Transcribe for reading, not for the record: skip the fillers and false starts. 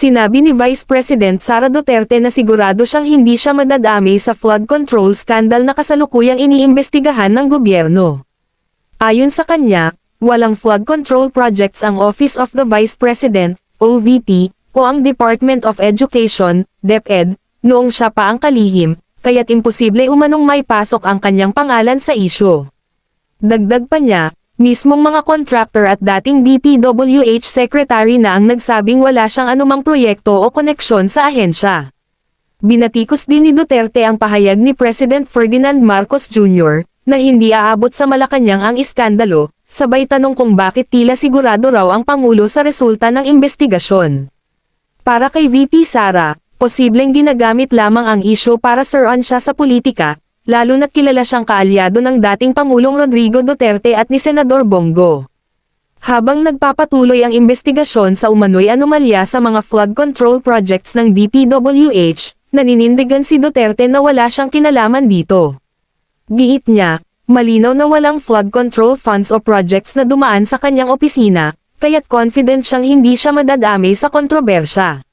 Sinabi ni Vice President Sara Duterte na sigurado siyang hindi siya madadamay sa flood control scandal na kasalukuyang iniimbestigahan ng gobyerno. Ayon sa kanya, walang flood control projects ang Office of the Vice President, OVP, o ang Department of Education, DepEd, noong siya pa ang kalihim, kaya't imposible umanong may pasok ang kanyang pangalan sa isyu. Dagdag pa niya, mismong mga contractor at dating DPWH secretary na ang nagsabing wala siyang anumang proyekto o koneksyon sa ahensya. Binatikos din ni Duterte ang pahayag ni President Ferdinand Marcos Jr. na hindi aabot sa Malacanang ang iskandalo, sabay tanong kung bakit tila sigurado raw ang Pangulo sa resulta ng investigasyon. Para kay VP Sara, posibleng ginagamit lamang ang isyu para suruan siya sa politika, lalo na't kilala siyang kaalyado ng dating Pangulong Rodrigo Duterte at ni Senador Bongo. Habang nagpapatuloy ang investigasyon sa umano'y anomalya sa mga flood control projects ng DPWH, naninindigan si Duterte na wala siyang kinalaman dito. Giit niya, malinaw na walang flood control funds o projects na dumaan sa kanyang opisina, kaya't confident siyang hindi siya madadamay sa kontrobersya.